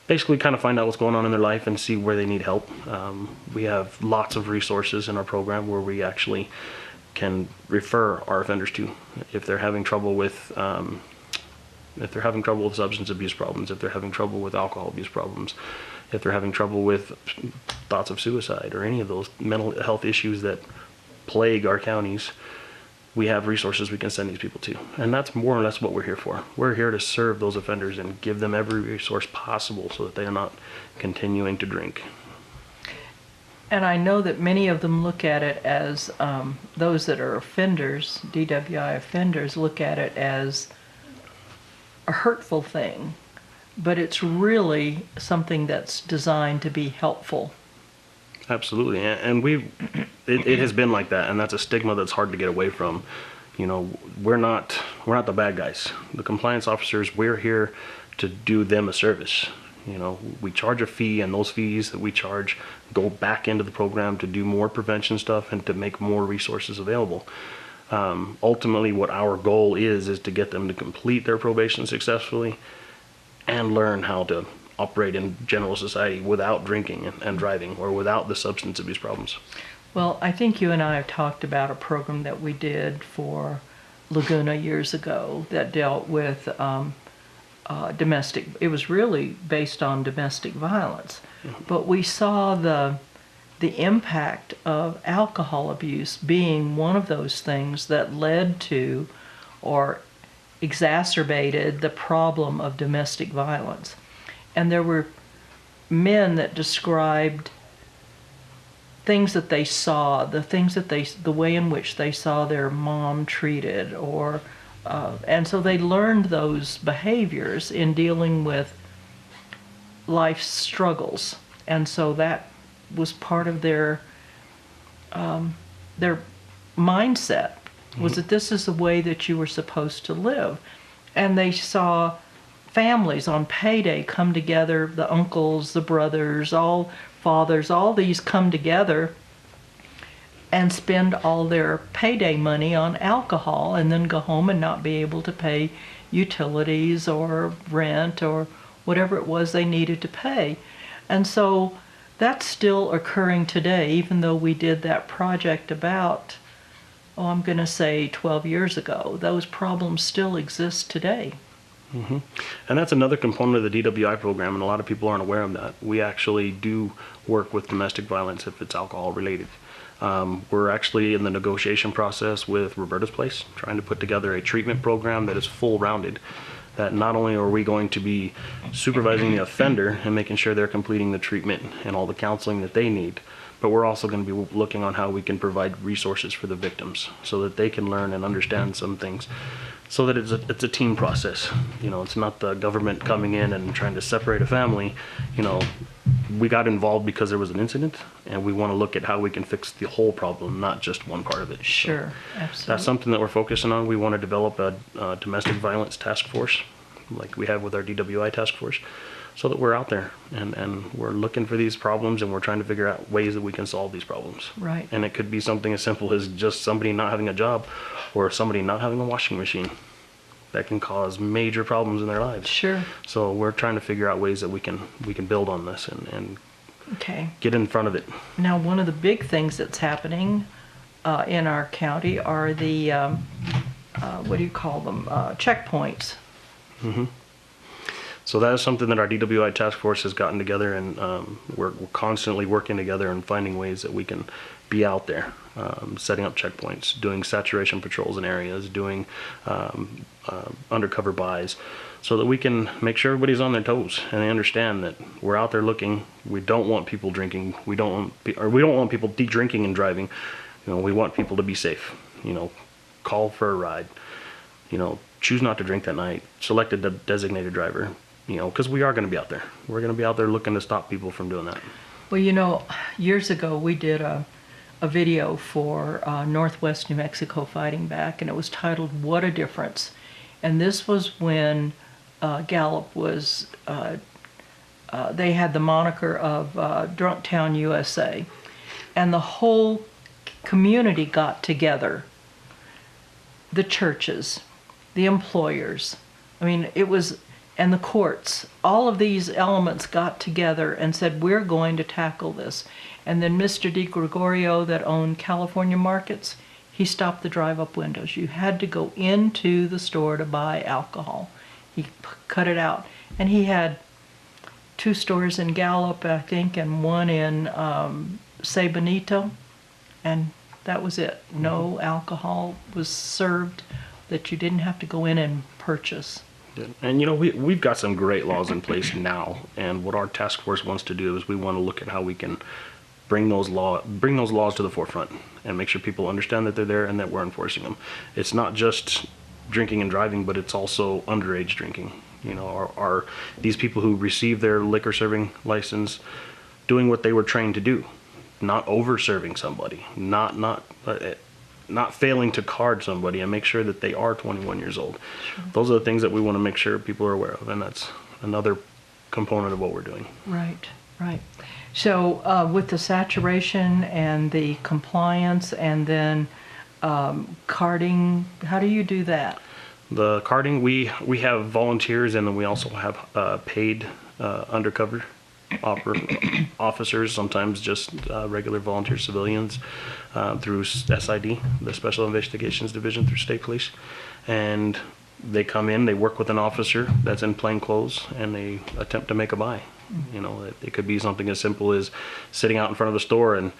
basically kind of find out what's going on in their life and see where they need help. We have lots of resources in our program where we actually can refer our offenders to if they're having trouble with substance abuse problems, if they're having trouble with alcohol abuse problems, if they're having trouble with thoughts of suicide or any of those mental health issues that plague our counties. We have resources we can send these people to. And that's more or less what we're here for. We're here to serve those offenders and give them every resource possible so that they are not continuing to drink. And I know that many of them look at it as, those that are offenders, DWI offenders, look at it as a hurtful thing, but it's really something that's designed to be helpful. Absolutely, and it has been like that, and that's a stigma that's hard to get away from. You know, we're not the bad guys. The compliance officers, we're here to do them a service. You know, we charge a fee, and those fees that we charge go back into the program to do more prevention stuff and to make more resources available. Ultimately, what our goal is to get them to complete their probation successfully and learn how to operate in general society without drinking and driving, or without the substance abuse problems. Well, I think you and I have talked about a program that we did for Laguna years ago that dealt with domestic. It was really based on domestic violence, but we saw the impact of alcohol abuse being one of those things that led to or exacerbated the problem of domestic violence. And there were men that described things that they saw, the way in which they saw their mom treated, or and so they learned those behaviors in dealing with life's struggles, and so that was part of their mindset, was that this is the way that you were supposed to live. And they saw families on payday come together, the uncles, the brothers, all fathers, all these come together and spend all their payday money on alcohol, and then go home and not be able to pay utilities or rent or whatever it was they needed to pay. And so that's still occurring today, even though we did that project about, I'm going to say 12 years ago. Those problems still exist today. Mm-hmm. And that's another component of the DWI program, and a lot of people aren't aware of that. We actually do work with domestic violence if it's alcohol related. We're actually in the negotiation process with Roberta's Place, trying to put together a treatment program that is full-rounded, that not only are we going to be supervising the offender and making sure they're completing the treatment and all the counseling that they need, but we're also going to be looking on how we can provide resources for the victims so that they can learn and understand some things, so that it's a team process. You know, it's not the government coming in and trying to separate a family. You know, we got involved because there was an incident, and we want to look at how we can fix the whole problem, not just one part of it. Sure, so absolutely. that's something that we're focusing on. We want to develop a domestic violence task force like we have with our DWI task force, so that we're out there and we're looking for these problems and we're trying to figure out ways that we can solve these problems. Right. And it could be something as simple as just somebody not having a job or somebody not having a washing machine that can cause major problems in their lives. Sure. So we're trying to figure out ways that we can build on this and Okay. get in front of it. Now, one of the big things that's happening in our county are the, what do you call them, checkpoints. So that is something that our DWI task force has gotten together, and we're constantly working together and finding ways that we can be out there, setting up checkpoints, doing saturation patrols in areas, doing undercover buys, so that we can make sure everybody's on their toes and they understand that we're out there looking. We don't want people drinking. We don't want people drinking and driving. We want people to be safe. Call for a ride. Choose not to drink that night. Select a designated driver. Because we are going to be out there. We're going to be out there looking to stop people from doing that. Well, years ago we did a video for Northwest New Mexico Fighting Back, and it was titled "What a Difference." And this was when Gallup was, they had the moniker of Drunk Town USA. And the whole community got together. The churches, the employers, and the courts, all of these elements got together and said, we're going to tackle this. And then Mr. DiGregorio, that owned California Markets, he stopped the drive-up windows. You had to go into the store to buy alcohol. He cut it out. And he had 2 stores in Gallup, I think, and 1 in San Benito, and that was it. No alcohol was served that you didn't have to go in and purchase. And we've got some great laws in place now, and what our task force wants to do is we want to look at how we can bring those laws to the forefront and make sure people understand that they're there and that we're enforcing them. It's not just drinking and driving, but it's also underage drinking. Are these people who receive their liquor serving license doing what they were trained to do? Not over serving somebody, not failing to card somebody, and make sure that they are 21 years old. Sure. Those are the things that we want to make sure people are aware of, and that's another component of what we're doing. Right. So with the saturation and the compliance and then carding, how do you do that? The carding, we have volunteers, and then we also have paid undercover officers, sometimes just regular volunteer civilians through SID, the Special Investigations Division through State Police. And they come in, they work with an officer that's in plain clothes, and they attempt to make a buy. It could be something as simple as sitting out in front of the store and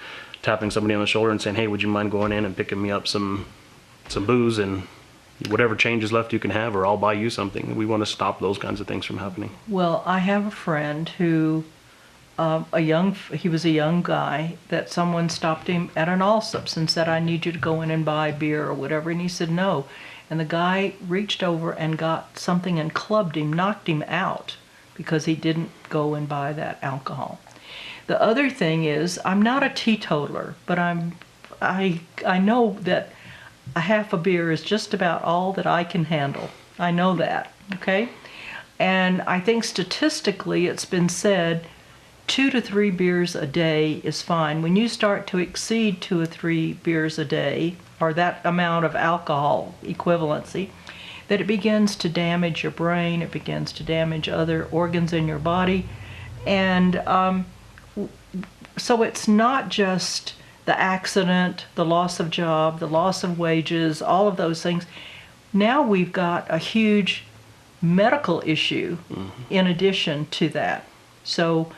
tapping somebody on the shoulder and saying, hey, would you mind going in and picking me up some booze and whatever change is left you can have, or I'll buy you something. We want to stop those kinds of things from happening. Well, I have a friend who, he was a young guy, that someone stopped him at an Allsups and said, I need you to go in and buy beer or whatever. And he said no. And the guy reached over and got something and clubbed him, knocked him out, because he didn't go and buy that alcohol. The other thing is, I'm not a teetotaler, but I know that a half a beer is just about all that I can handle. I know that, okay? And I think statistically it's been said 2 to 3 beers a day is fine. When you start to exceed 2 or 3 beers a day, or that amount of alcohol equivalency, that it begins to damage your brain, it begins to damage other organs in your body. And so it's not just the accident, the loss of job, the loss of wages, all of those things. Now we've got a huge medical issue in addition to that. So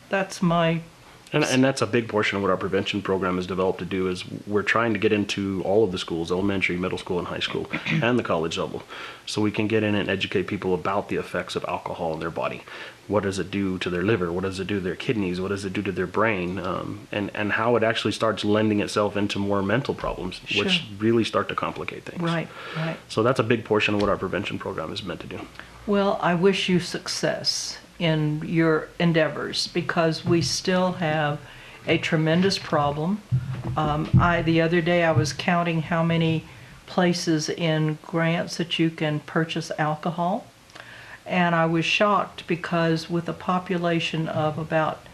that's my... And that's a big portion of what our prevention program is developed to do, is we're trying to get into all of the schools, elementary, middle school, and high school, and the college level, so we can get in and educate people about the effects of alcohol in their body. What does it do to their liver? What does it do to their kidneys? What does it do to their brain? And how it actually starts lending itself into more mental problems, which really start to complicate things. Right. So that's a big portion of what our prevention program is meant to do. Well, I wish you success in your endeavors, because we still have a tremendous problem. The other day I was counting how many places in grants that you can purchase alcohol. And I was shocked because with a population of about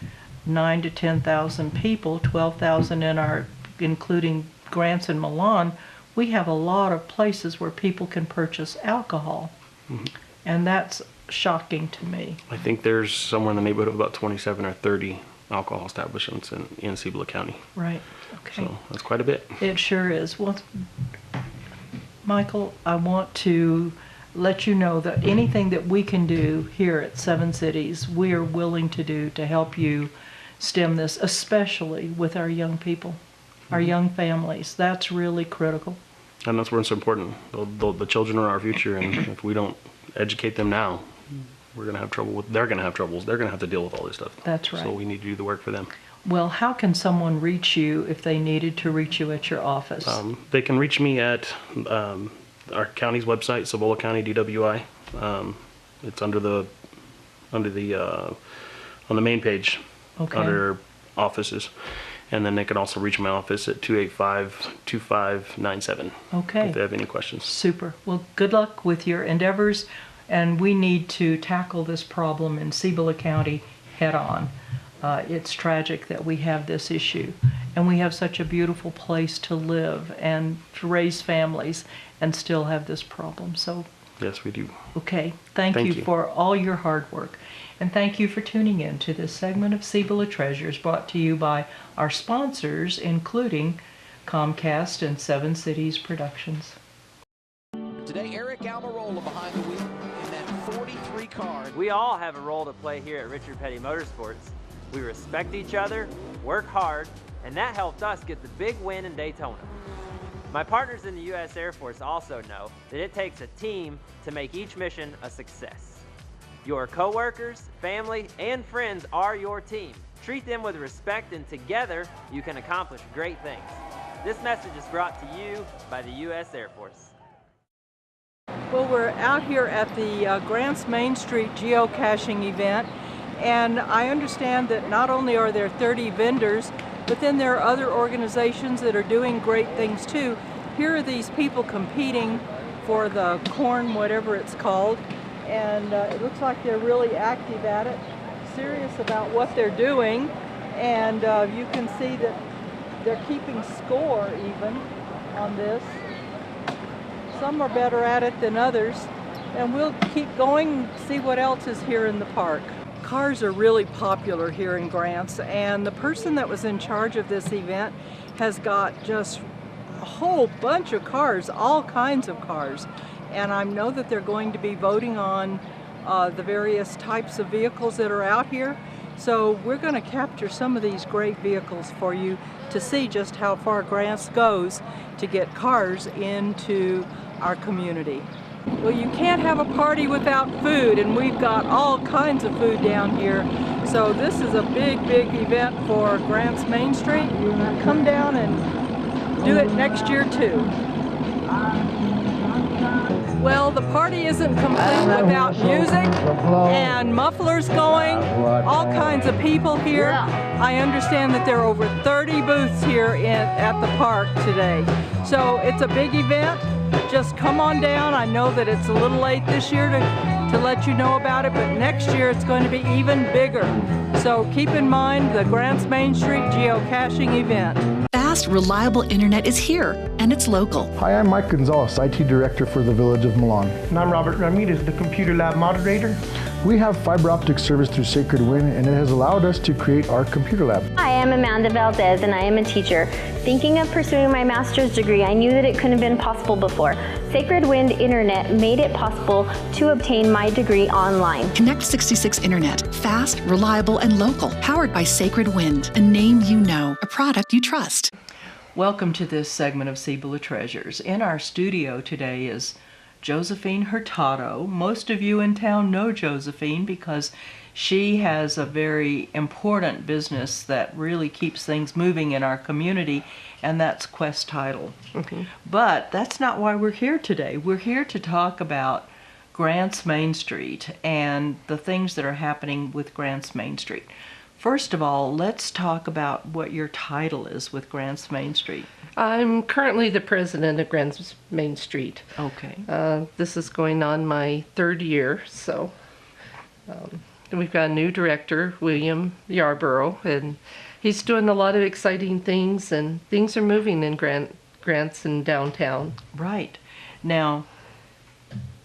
9 to 10,000 people, 12,000 in our, including grants in Milan, we have a lot of places where people can purchase alcohol. Mm-hmm. And that's shocking to me. I think there's somewhere in the neighborhood of about 27 or 30 alcohol establishments in Cibola County. Right. Okay. So that's quite a bit. It sure is. Well, Michael, I want to let you know that anything that we can do here at Seven Cities, we are willing to do to help you stem this, especially with our young people, our young families. That's really critical. And that's where it's important. The children are our future, and if we don't educate them now, we're going to have trouble with, they're going to have troubles. They're going to have to deal with all this stuff. That's right. So we need to do the work for them. Well, how can someone reach you if they needed to reach you at your office? They can reach me at our county's website, Cibola County DWI. It's on the main page, okay, under offices. And then they can also reach my office at 285-2597. Okay. If they have any questions. Super. Well, good luck with your endeavors. And we need to tackle this problem in Cibola County head on. It's tragic that we have this issue. And we have such a beautiful place to live and to raise families and still have this problem. So, yes, we do. Okay. Thank you for all your hard work. And thank you for tuning in to this segment of Cibola Treasures, brought to you by our sponsors, including Comcast and Seven Cities Productions. Today, Eric Almirola behind the wheel in that 43 car. We all have a role to play here at Richard Petty Motorsports. We respect each other, work hard, and that helped us get the big win in Daytona. My partners in the U.S. Air Force also know that it takes a team to make each mission a success. Your coworkers, family, and friends are your team. Treat them with respect, and together you can accomplish great things. This message is brought to you by the U.S. Air Force. Well, we're out here at the Grants Main Street geocaching event, and I understand that not only are there 30 vendors, but then there are other organizations that are doing great things too. Here are these people competing for the corn, whatever it's called, and it looks like they're really active at it, serious about what they're doing, and you can see that they're keeping score even on this. Some are better at it than others, and we'll keep going, see what else is here in the park. Cars are really popular here in Grants, and the person that was in charge of this event has got just a whole bunch of cars, all kinds of cars. And I know that they're going to be voting on the various types of vehicles that are out here. So we're going to capture some of these great vehicles for you to see just how far Grants goes to get cars into our community. Well, you can't have a party without food, and we've got all kinds of food down here. So this is a big, big event for Grants Main Street. Come down and do it next year too. Well, the party isn't complete without music and mufflers going, all kinds of people here. I understand that there are over 30 booths here at the park today. So it's a big event. Just come on down. I know that it's a little late this year to let you know about it, but next year it's going to be even bigger. So keep in mind the Grants Main Street geocaching event. Fast, reliable internet is here, and it's local. Hi, I'm Mike Gonzalez, IT Director for the Village of Milan. And I'm Robert Ramirez, the Computer Lab Moderator. We have fiber optic service through Sacred Wind, and it has allowed us to create our computer lab. Hi, I'm Amanda Valdez, and I am a teacher. Thinking of pursuing my master's degree, I knew that it couldn't have been possible before. Sacred Wind Internet made it possible to obtain my degree online. Connect 66 Internet. Fast, reliable, and local. Powered by Sacred Wind. A name you know. A product you trust. Welcome to this segment of Cibola Treasures. In our studio today is Josephine Hurtado. Most of you in town know Josephine because she has a very important business that really keeps things moving in our community, and that's Quest Title. But that's not why we're here today. We're here to talk about Grants Main Street and the things that are happening with Grants Main Street. first of all, let's talk about what your title is with Grants Main Street. I'm currently the president of Grants Main Street. Okay. This is going on my 3rd year, so we've got a new director, William Yarborough, and he's doing a lot of exciting things, and things are moving in Grants and downtown. Right. Now,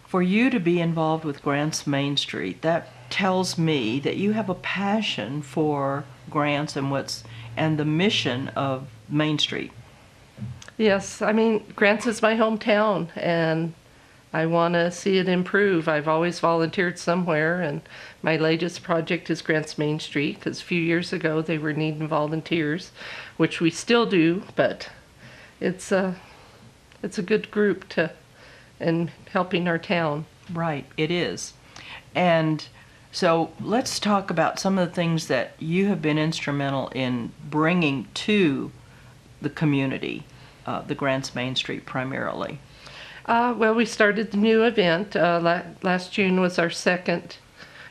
for you to be involved with Grants Main Street, that tells me that you have a passion for Grants and the mission of Main Street. Yes, I mean, Grants is my hometown, and I want to see it improve. I've always volunteered somewhere, and my latest project is Grants Main Street, because a few years ago they were needing volunteers, which we still do, but it's a good group in helping our town. Right, it is. And so let's talk about some of the things that you have been instrumental in bringing to the community, the Grants Main Street primarily. Well, we started the new event. Last June was our 2nd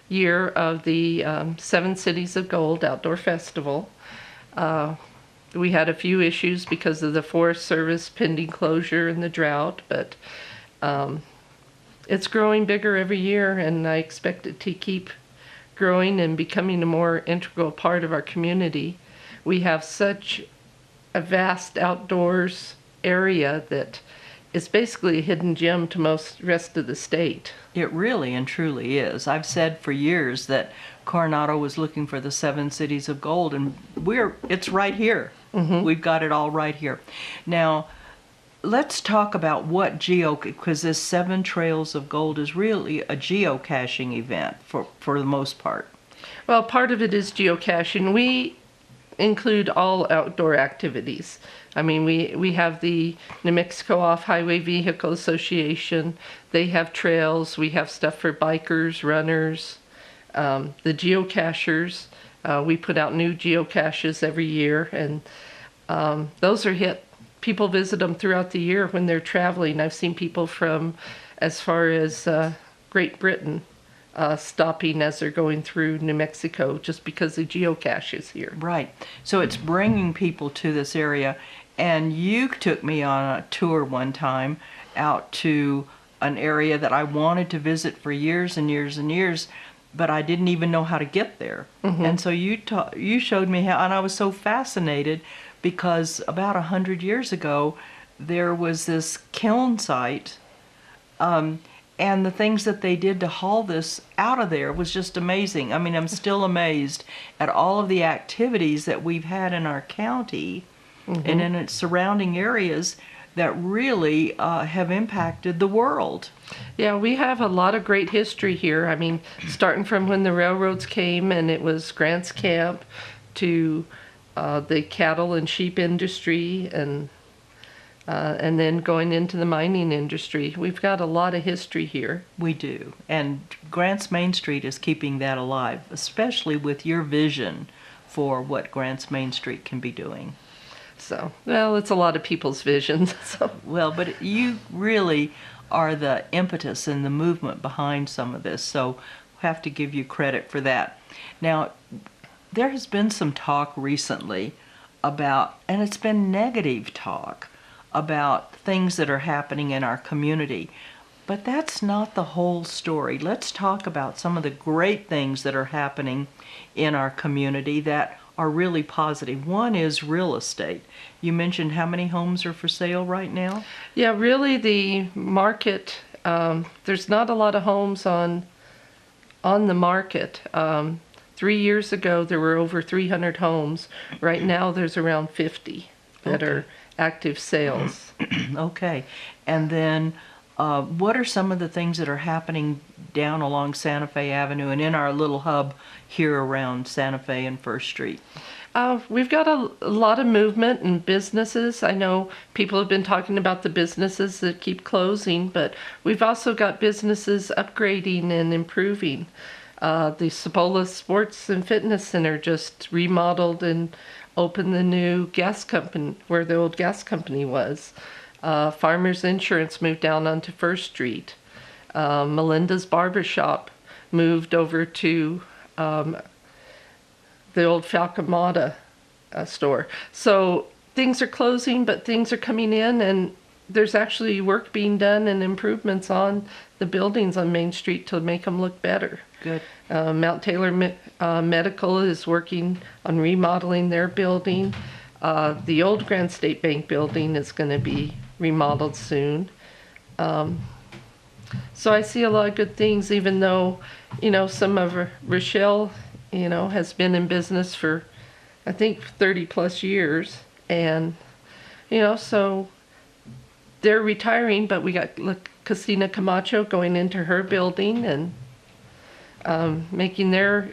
year of the 7 Cities of Gold Outdoor Festival. We had a few issues because of the Forest Service pending closure and the drought, but it's growing bigger every year, and I expect it to keep growing and becoming a more integral part of our community. We have such a vast outdoors area that it's basically a hidden gem to most rest of the state. It really and truly is. I've said for years that Coronado was looking for the 7 Cities of Gold, and it's right here. Mm-hmm. We've got it all right here. Now, let's talk about because this 7 Trails of Gold is really a geocaching event for the most part. Well, part of it is geocaching. We include all outdoor activities. I mean, we have the New Mexico Off-Highway Vehicle Association. They have trails. We have stuff for bikers, runners, the geocachers. We put out new geocaches every year, and those are hit. People visit them throughout the year when they're traveling. I've seen people from as far as Great Britain stopping as they're going through New Mexico just because the geocache is here. Right. So it's bringing people to this area. And you took me on a tour one time out to an area that I wanted to visit for years and years and years, but I didn't even know how to get there. Mm-hmm. And so you showed me how, and I was so fascinated because about 100 years ago, there was this kiln site, and the things that they did to haul this out of there was just amazing. I mean, I'm still amazed at all of the activities that we've had in our county and in its surrounding areas that really have impacted the world. Yeah, we have a lot of great history here. I mean, starting from when the railroads came and it was Grants Camp to the cattle and sheep industry and then going into the mining industry. We've got a lot of history here. We do. And Grants Main Street is keeping that alive, especially with your vision for what Grants Main Street can be doing. So, well, it's a lot of people's visions. So. Well, but you really are the impetus and the movement behind some of this, so I have to give you credit for that. Now, there has been some talk recently about, and it's been negative talk, about things that are happening in our community. But that's not the whole story. Let's talk about some of the great things that are happening in our community that are really positive. One is real estate. You mentioned how many homes are for sale right now? Yeah, really the market, there's not a lot of homes on the market. 3 years ago, there were over 300 homes. Right now, there's around 50 that are active sales. Okay. And then what are some of the things that are happening down along Santa Fe Avenue and in our little hub here around Santa Fe and First Street? We've got a lot of movement and businesses. I know people have been talking about the businesses that keep closing, but we've also got businesses upgrading and improving. The Cibola Sports and Fitness Center just remodeled and opened the new gas company where the old gas company was. Farmers Insurance moved down onto First Street. Melinda's Barbershop moved over to the old Falcamata store. So things are closing, but things are coming in, and there's actually work being done and improvements on the buildings on Main Street to make them look better. Good. Mount Taylor Medical is working on remodeling their building. The old Grand State Bank building is going to be remodeled soon. So I see a lot of good things, even though, some of Rochelle, has been in business for, I think, 30 plus years. And, so they're retiring, but we got Casina Camacho going into her building and making their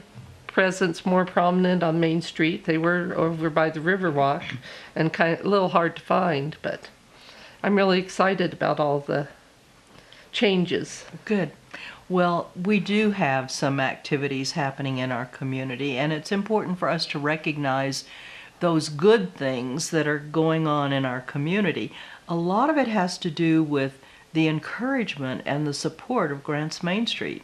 presence more prominent on Main Street. They were over by the Riverwalk and kind of a little hard to find, but I'm really excited about all the changes. Good. Well, we do have some activities happening in our community, and it's important for us to recognize those good things that are going on in our community. A lot of it has to do with the encouragement and the support of Grants Main Street.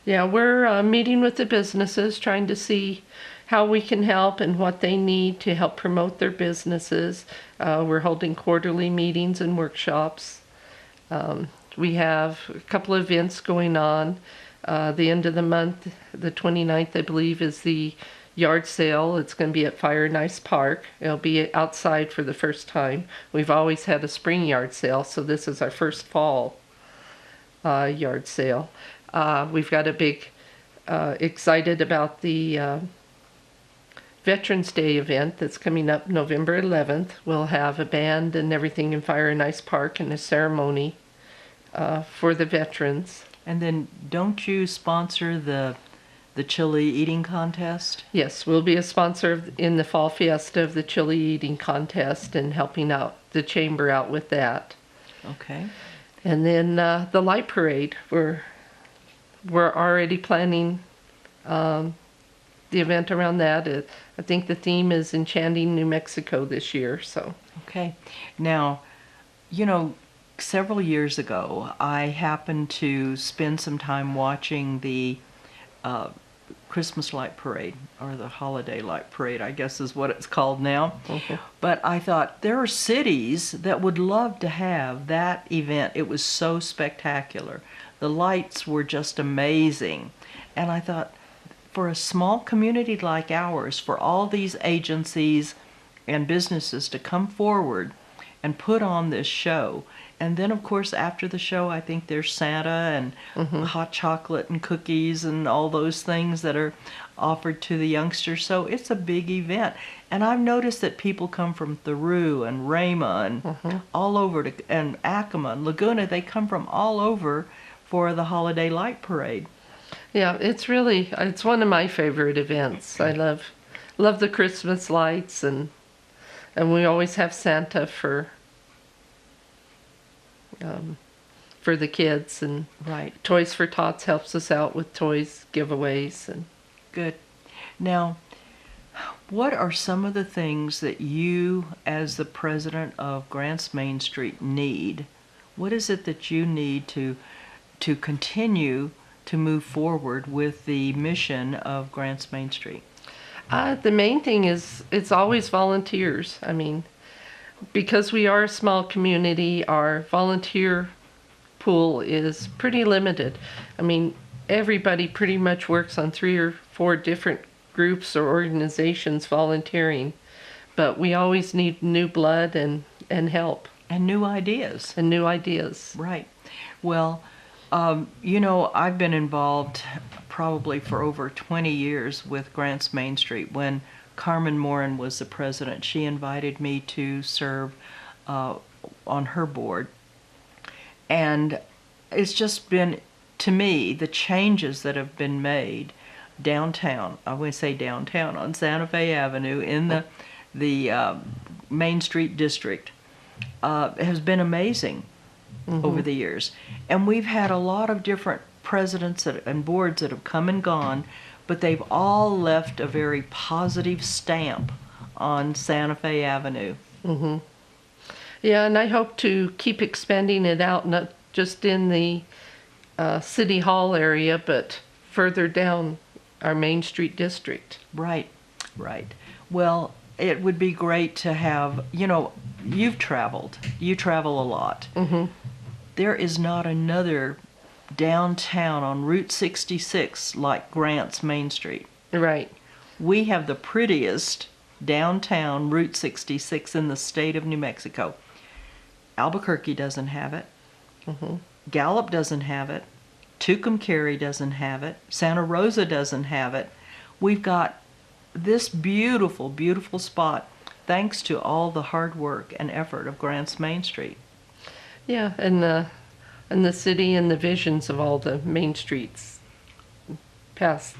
Yeah, we're meeting with the businesses, trying to see how we can help and what they need to help promote their businesses. We're holding quarterly meetings and workshops. We have a couple of events going on. The end of the month, the 29th, I believe, is the yard sale. It's going to be at Fire and Ice Park. It'll be outside for the first time. We've always had a spring yard sale, so this is our first fall yard sale. We've got a big, excited about the Veterans Day event that's coming up November 11th. We'll have a band and everything in Fire and Ice Park and a ceremony for the veterans. And then don't you sponsor the chili eating contest? Yes, we'll be a sponsor in the Fall Fiesta of the chili eating contest and helping out the chamber out with that. Okay. And then the light parade, we're already planning the event around that. I think the theme is Enchanting New Mexico this year. So. Okay. Now, several years ago, I happened to spend some time watching the Christmas light parade, or the holiday light parade, I guess is what it's called now. Okay. But I thought there are cities that would love to have that event. It was so spectacular. The lights were just amazing. And I thought, for a small community like ours, for all these agencies and businesses to come forward and put on this show. And then, of course, after the show, I think there's Santa and hot chocolate and cookies and all those things that are offered to the youngsters. So it's a big event. And I've noticed that people come from Theroux and Rama and all over, and Acoma and Laguna. They come from all over for the holiday light parade. Yeah, it's one of my favorite events. I love the Christmas lights, and we always have Santa for the kids, and right. Toys for Tots helps us out with toys giveaways. And good. Now, what are some of the things that you, as the president of Grants Main Street, need? What is it that you need to continue to move forward with the mission of Grants Main Street? The main thing is it's always volunteers. I mean, because we are a small community, our volunteer pool is pretty limited. I mean, everybody pretty much works on 3 or 4 different groups or organizations volunteering, but we always need new blood and help. And new ideas. And new ideas. Right. Well, I've been involved probably for over 20 years with Grants Main Street. When Carmen Morin was the president, she invited me to serve on her board. And it's just been, to me, the changes that have been made downtown, I would say downtown, on Santa Fe Avenue in the Main Street district has been amazing over the years. And we've had a lot of different presidents and boards that have come and gone, but they've all left a very positive stamp on Santa Fe Avenue. Yeah, and I hope to keep expanding it out, not just in the City Hall area, but further down our Main Street district. Right. Right. Well, it would be great to have, you've traveled. You travel a lot. Mm-hmm. There is not another downtown on Route 66 like Grant's Main Street. Right. We have the prettiest downtown Route 66 in the state of New Mexico. Albuquerque doesn't have it. Mm-hmm. Gallup doesn't have it. Tucumcari doesn't have it. Santa Rosa doesn't have it. We've got this beautiful, beautiful spot thanks to all the hard work and effort of Grant's Main Street. Yeah, and the city and the visions of all the main streets past.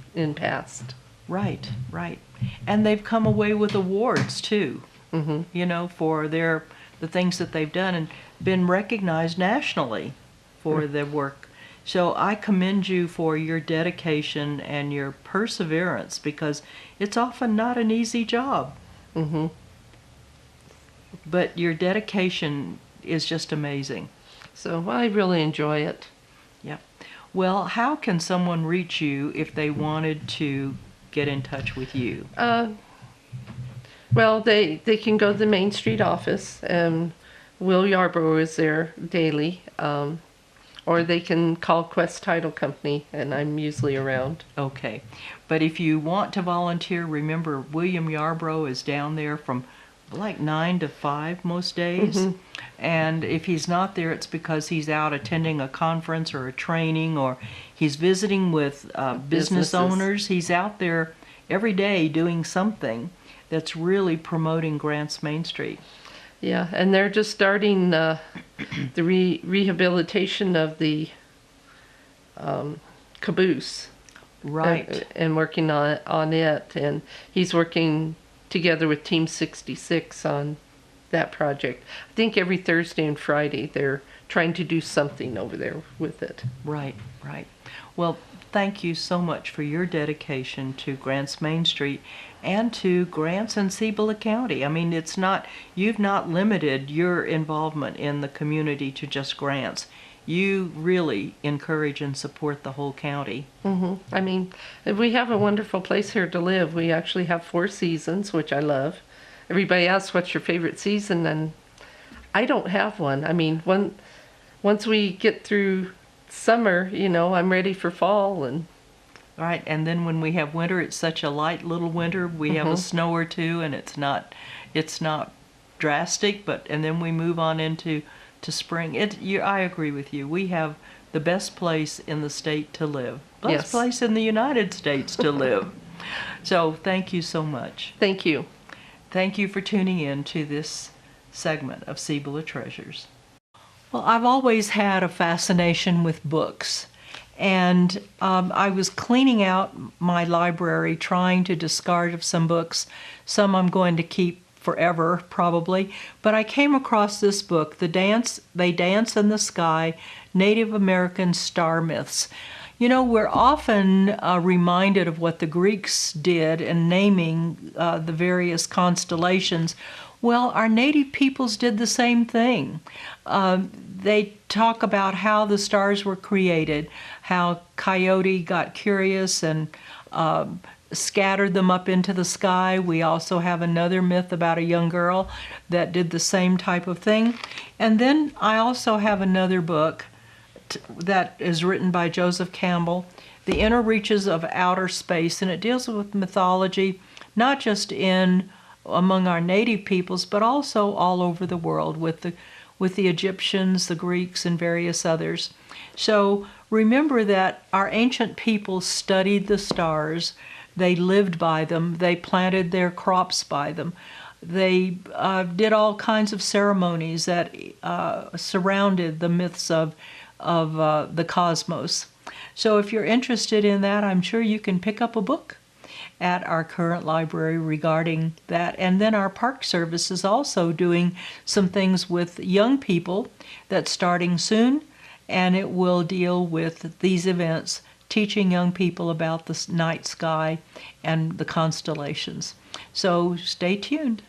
Right, right. And they've come away with awards too, mm-hmm. For the things that they've done and been recognized nationally for their work. So I commend you for your dedication and your perseverance because it's often not an easy job. Mm-hmm. But your dedication is just amazing. So I really enjoy it. Yep. Well, how can someone reach you if they wanted to get in touch with you? Well, they can go to the Main Street office, and Will Yarborough is there daily, or they can call Quest Title Company, and I'm usually around. Okay. But if you want to volunteer, remember William Yarborough is down there from like 9 to 5 most days. Mm-hmm. And if he's not there, it's because he's out attending a conference or a training, or he's visiting with business Businesses. owners. He's out there every day doing something that's really promoting Grant's Main Street. Yeah, and they're just starting the rehabilitation of the caboose. Right. And working on it. And he's working together with Team 66 on that project. I think every Thursday and Friday they're trying to do something over there with it. Right, right. Well, thank you so much for your dedication to Grant's Main Street and to Grants and Cibola County. I mean, you've not limited your involvement in the community to just Grants. You really encourage and support the whole county. Mm-hmm. I mean, we have a wonderful place here to live. We actually have 4 seasons, which I love. Everybody asks, what's your favorite season? And I don't have one. I mean, once we get through summer, I'm ready for fall. And right, and then when we have winter, it's such a light little winter. We have a snow or two, and it's not drastic. And then we move on into spring. I agree with you. We have the best place in the state to live. Best place in the United States to live. So thank you so much. Thank you. Thank you for tuning in to this segment of Cibola Treasures. Well, I've always had a fascination with books. And I was cleaning out my library, trying to discard of some books. Some I'm going to keep forever, probably. But I came across this book, They Dance in the Sky, Native American Star Myths. We're often reminded of what the Greeks did in naming the various constellations. Well, our native peoples did the same thing. They talk about how the stars were created, how Coyote got curious and scattered them up into the sky. We also have another myth about a young girl that did the same type of thing. And then I also have another book that is written by Joseph Campbell, The Inner Reaches of Outer Space, and it deals with mythology, not just among our native peoples, but also all over the world with the Egyptians, the Greeks, and various others. So remember that our ancient people studied the stars. They lived by them. They planted their crops by them. They did all kinds of ceremonies that surrounded the myths of the cosmos. So if you're interested in that, I'm sure you can pick up a book at our current library regarding that. And then our Park Service is also doing some things with young people that's starting soon, and it will deal with these events, teaching young people about the night sky and the constellations. So stay tuned.